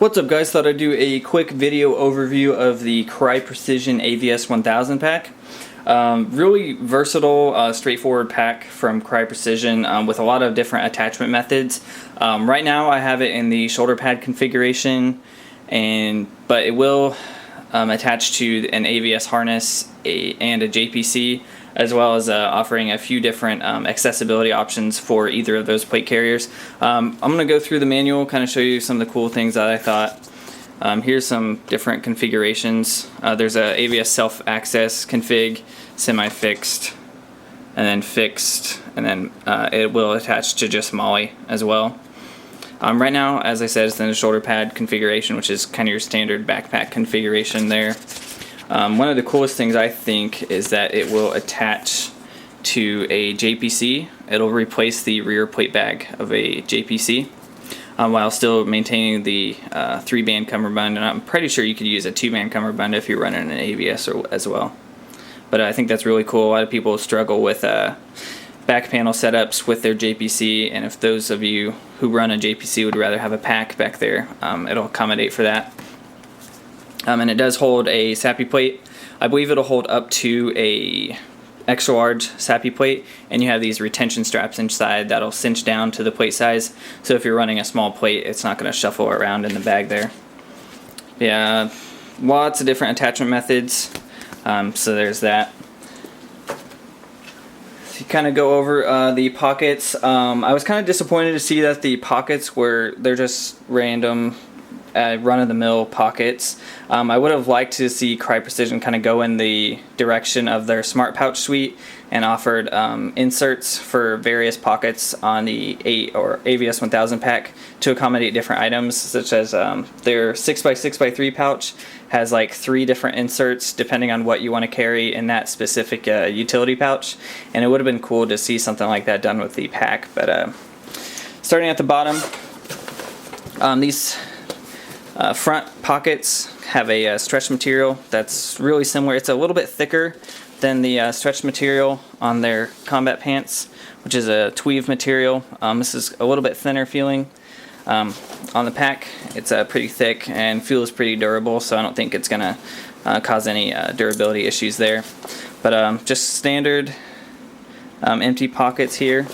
What's up, guys? Thought I'd do a quick video overview of the Crye Precision AVS 1000 pack. Really versatile, straightforward pack from Crye Precision with a lot of different attachment methods. Right now I have it in the shoulder pad configuration, but it will attach to an AVS harness and a JPC, as well as offering a few different accessibility options for either of those plate carriers. I'm going to go through the manual, kind of show you some of the cool things that I thought. Here's some different configurations. There's a AVS self-access config, semi-fixed, and then fixed, and then it will attach to just MOLLE as well. Right now, as I said, it's in the shoulder pad configuration, which is kind of your standard backpack configuration there. One of the coolest things I think is that it will attach to a JPC. It'll replace the rear plate bag of a JPC while still maintaining the 3-band cummerbund, and I'm pretty sure you could use a 2-band cummerbund if you're running an AVS as well. But I think that's really cool. A lot of people struggle with back panel setups with their JPC, and if those of you who run a JPC would rather have a pack back there, it'll accommodate for that. And it does hold a SAPI plate. I believe it'll hold up to a extra large SAPI plate, and you have these retention straps inside that'll cinch down to the plate size, so if you're running a small plate, it's not going to shuffle around in the bag there. Yeah, lots of different attachment methods, so there's that. To kind of go over the pockets, I was kind of disappointed to see that the pockets they're just random run-of-the-mill pockets. I would have liked to see Crye Precision kind of go in the direction of their Smart Pouch suite and offered inserts for various pockets on the AVS 1000 pack to accommodate different items, such as their 6x6x3 pouch has like 3 different inserts depending on what you want to carry in that specific utility pouch, and it would have been cool to see something like that done with the pack. But starting at the bottom, these front pockets have a stretch material that's really similar. It's a little bit thicker than the stretch material on their combat pants, which is a tweed material. This is a little bit thinner feeling. On the pack, it's pretty thick and feels pretty durable, so I don't think it's going to cause any durability issues there. But just standard empty pockets here.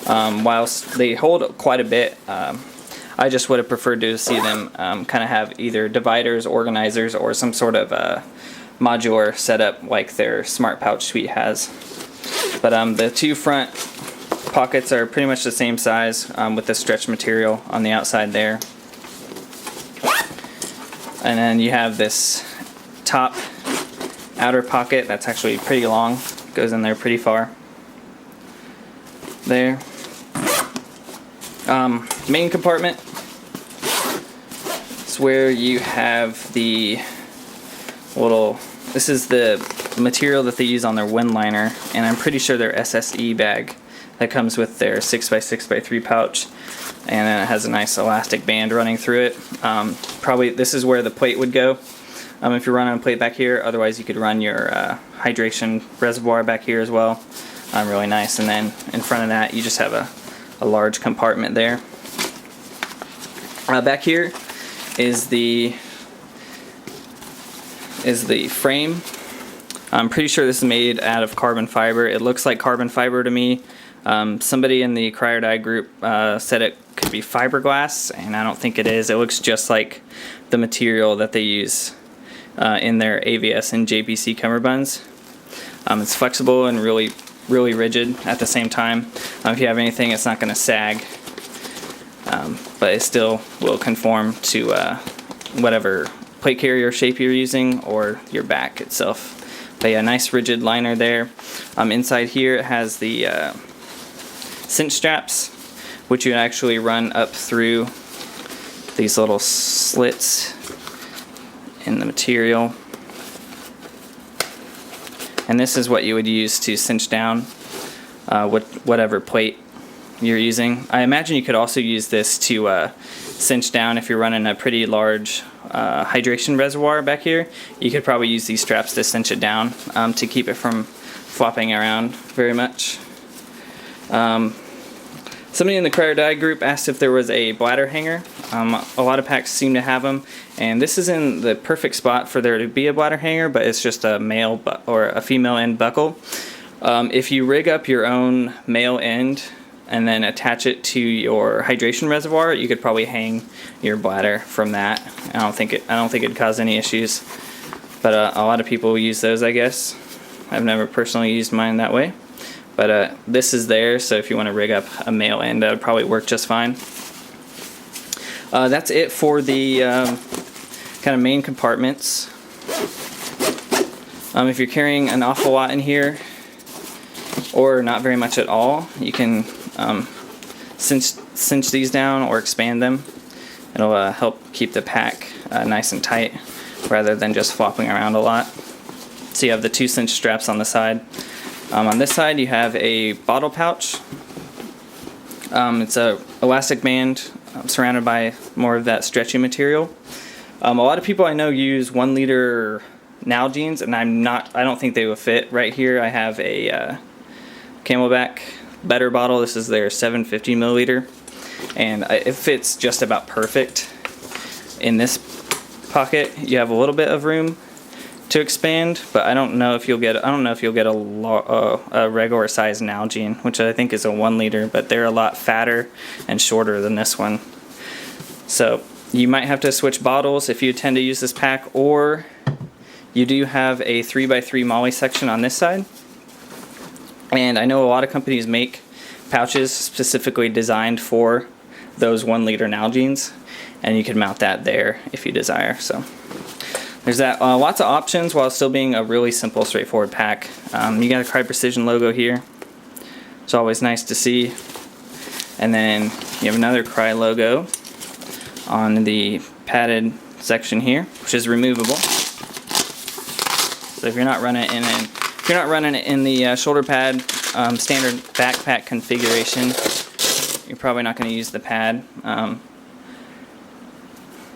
Whilst they hold quite a bit, I just would have preferred to see them kind of have either dividers, organizers, or some sort of modular setup like their Smart Pouch suite has. But the 2 front pockets are pretty much the same size with the stretch material on the outside there. And then you have this top outer pocket that's actually pretty long, goes in there pretty far. There. Main compartment. It's where you have the little, this is the material that they use on their wind liner, and I'm pretty sure their SSE bag that comes with their 6x6x3 pouch, and then it has a nice elastic band running through it. Probably this is where the plate would go if you're running a plate back here. Otherwise you could run your hydration reservoir back here as well. Really nice. And then in front of that you just have a large compartment there. Back here is the frame. I'm pretty sure this is made out of carbon fiber. It looks like carbon fiber to me. Somebody in the Crye or Die group said it could be fiberglass, and I don't think it is. It looks just like the material that they use in their AVS and JPC cummerbunds. It's flexible and really rigid at the same time. If you have anything, it's not going to sag, but it still will conform to whatever plate carrier shape you're using or your back itself. But yeah, nice rigid liner there. Inside here it has the cinch straps, which you actually run up through these little slits in the material. And this is what you would use to cinch down whatever plate you're using. I imagine you could also use this to cinch down if you're running a pretty large hydration reservoir back here. You could probably use these straps to cinch it down to keep it from flopping around very much. Somebody in the Crye or Die group asked if there was a bladder hanger. A lot of packs seem to have them, and this is in the perfect spot for there to be a bladder hanger, but it's just a male or a female end buckle. If you rig up your own male end and then attach it to your hydration reservoir, you could probably hang your bladder from that. I don't think it'd cause any issues, but a lot of people use those, I guess. I've never personally used mine that way. But this is there, so if you want to rig up a male end, that would probably work just fine. That's it for the kind of main compartments. If you're carrying an awful lot in here, or not very much at all, you can cinch these down or expand them. It'll help keep the pack nice and tight, rather than just flopping around a lot. So you have the 2 cinch straps on the side. On this side you have a bottle pouch. It's a elastic band surrounded by more of that stretchy material. A lot of people I know use 1 liter Nalgene's, and I don't think they will fit right here. I have a Camelback Better bottle. This is their 750 milliliter, and it fits just about perfect. In this pocket you have a little bit of room to expand, but I don't know if you'll get a regular size Nalgene, which I think is a 1 liter, but they're a lot fatter and shorter than this one. So you might have to switch bottles if you tend to use this pack, or you do have a 3x3 MOLLE section on this side. And I know a lot of companies make pouches specifically designed for those 1 liter Nalgenes, and you can mount that there if you desire. So there's that. Lots of options while still being a really simple, straightforward pack. You got a Crye Precision logo here. It's always nice to see. And then you have another Crye logo on the padded section here, which is removable. So if you're not running it in the shoulder pad standard backpack configuration, you're probably not going to use the pad. You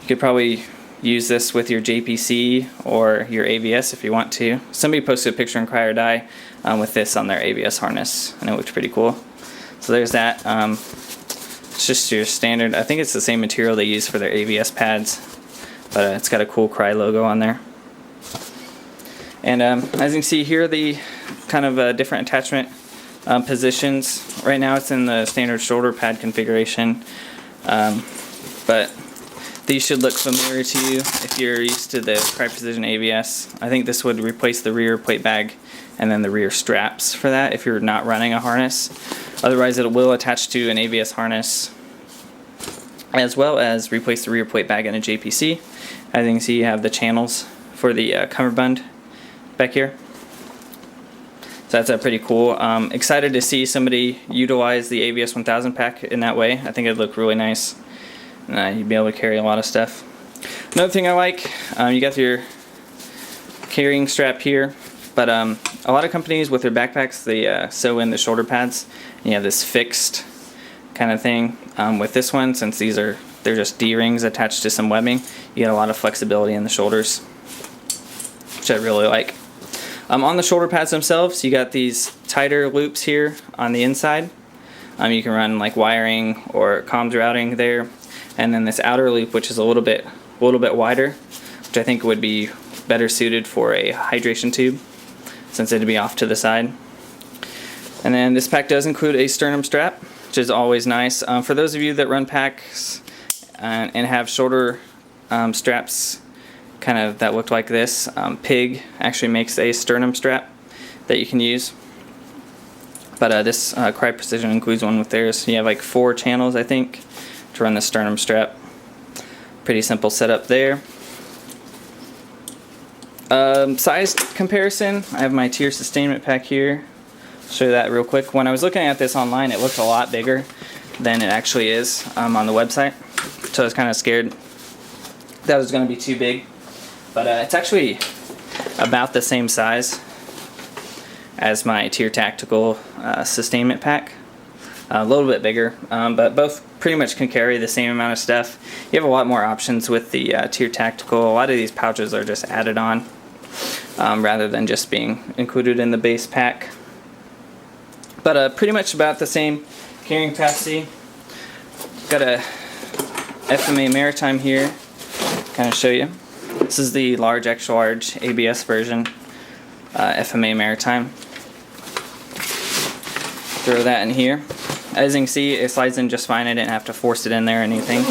could probably use this with your JPC or your AVS if you want to. Somebody posted a picture in Crye or Die with this on their AVS harness, and it looked pretty cool. So there's that. It's just your standard, I think it's the same material they use for their AVS pads, but it's got a cool Crye logo on there. And as you can see here, the kind of different attachment positions. Right now it's in the standard shoulder pad configuration, but these should look familiar to you if you're used to the Crye Precision AVS. I think this would replace the rear plate bag and then the rear straps for that if you're not running a harness. Otherwise it will attach to an AVS harness, as well as replace the rear plate bag and a JPC. As you can see, you have the channels for the cummerbund back here. So that's pretty cool. Excited to see somebody utilize the AVS 1000 pack in that way. I think it'd look really nice. You'd be able to carry a lot of stuff. Another thing I like, you got your carrying strap here, but a lot of companies with their backpacks, they sew in the shoulder pads, and you have this fixed kind of thing. With this one, since they're just D-rings attached to some webbing, you get a lot of flexibility in the shoulders, which I really like. On the shoulder pads themselves, you got these tighter loops here on the inside. You can run like wiring or comms routing there. And then this outer loop, which is a little bit wider, which I think would be better suited for a hydration tube, since it'd be off to the side. And then this pack does include a sternum strap, which is always nice. For those of you that run packs and have shoulder straps kind of that look like this, Pig actually makes a sternum strap that you can use. But this Crye Precision includes one with theirs. You have like 4 channels, I think, to run the sternum strap. Pretty simple setup there. Size comparison, I have my tier sustainment pack here. I'll show you that real quick. When I was looking at this online, it looked a lot bigger than it actually is on the website. So I was kind of scared that was going to be too big. But it's actually about the same size as my Tier Tactical sustainment pack. A little bit bigger, but both pretty much can carry the same amount of stuff. You have a lot more options with the Tier Tactical. A lot of these pouches are just added on rather than just being included in the base pack. But pretty much about the same carrying capacity. Got a FMA Maritime here, kind of show you. This is the large, extra large ABS version, FMA Maritime. Throw that in here. As you can see, it slides in just fine. I didn't have to force it in there or anything.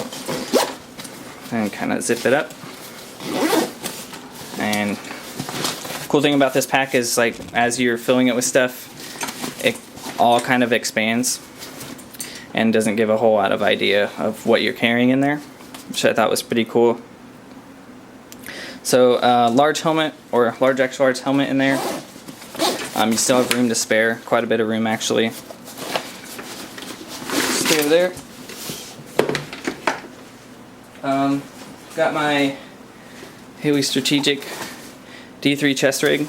And kind of zip it up. And cool thing about this pack is, like, as you're filling it with stuff, it all kind of expands and doesn't give a whole lot of idea of what you're carrying in there, which I thought was pretty cool. So large helmet, or large extra large helmet in there. You still have room to spare, quite a bit of room actually. Stay over there. Got my Haley Strategic D3 chest rig.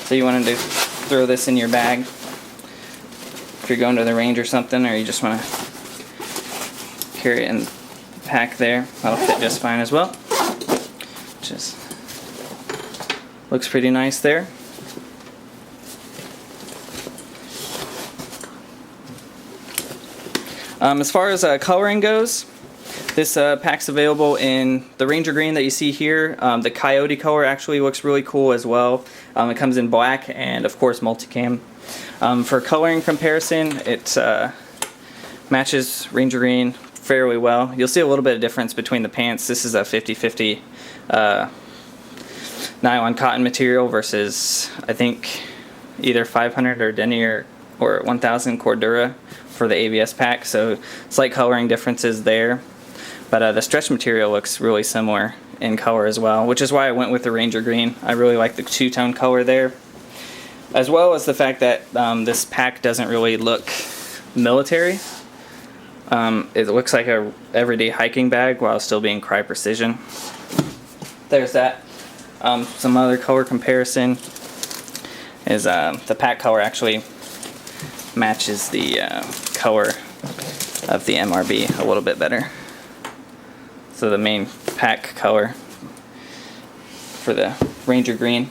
So you wanted to throw this in your bag if you're going to the range or something, or you just want to carry it in the pack there. That'll fit just fine as well. Just looks pretty nice there. As far as coloring goes, this pack's available in the Ranger Green that you see here. The Coyote color actually looks really cool as well. It comes in black and of course multicam. For coloring comparison, it matches Ranger Green fairly well. You'll see a little bit of difference between the pants. This is a 50-50 nylon cotton material versus, I think, either 500 or denier or 1000 Cordura for the AVS pack, so slight coloring differences there. But the stretch material looks really similar in color as well, which is why I went with the Ranger Green. I really like the two-tone color there, as well as the fact that this pack doesn't really look military. It looks like a everyday hiking bag while still being Crye Precision. There's that. Some other color comparison is the pack color actually matches the color of the MRB a little bit better. So the main pack color for the Ranger Green.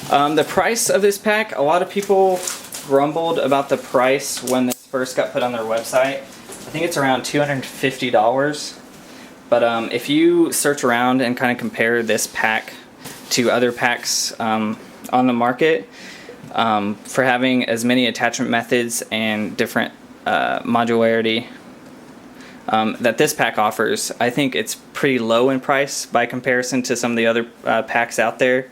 The price of this pack, a lot of people grumbled about the price when this first got put on their website. I think it's around $250. But if you search around and kind of compare this pack to other packs on the market, for having as many attachment methods and different modularity that this pack offers, I think it's pretty low in price by comparison to some of the other packs out there.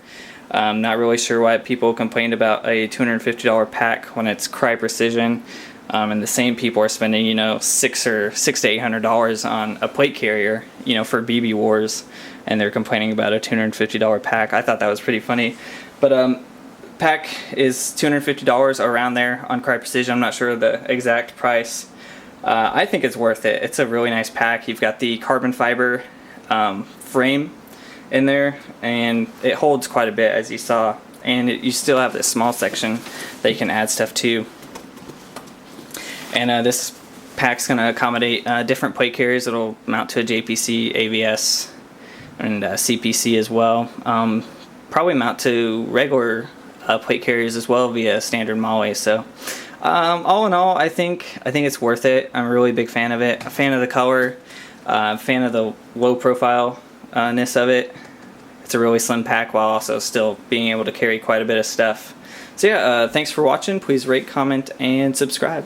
I'm not really sure why people complained about a $250 pack when it's Crye Precision, and the same people are spending, you know, $600 to $800 on a plate carrier, you know, for BB Wars, and they're complaining about a $250 pack. I thought that was pretty funny, but pack is $250 around there on Crye Precision. I'm not sure the exact price. I think it's worth it. It's a really nice pack. You've got the carbon fiber frame in there, and it holds quite a bit, as you saw, and you still have this small section that you can add stuff to. And this pack's going to accommodate different plate carriers. It'll mount to a JPC, AVS, and CPC as well. Probably mount to regular plate carriers as well via standard MOLLE. So all in all, I think it's worth it. I'm a really big fan of it. A fan of the color, fan of the low profile-ness of it. It's a really slim pack while also still being able to carry quite a bit of stuff. So yeah, thanks for watching. Please rate, comment, and subscribe.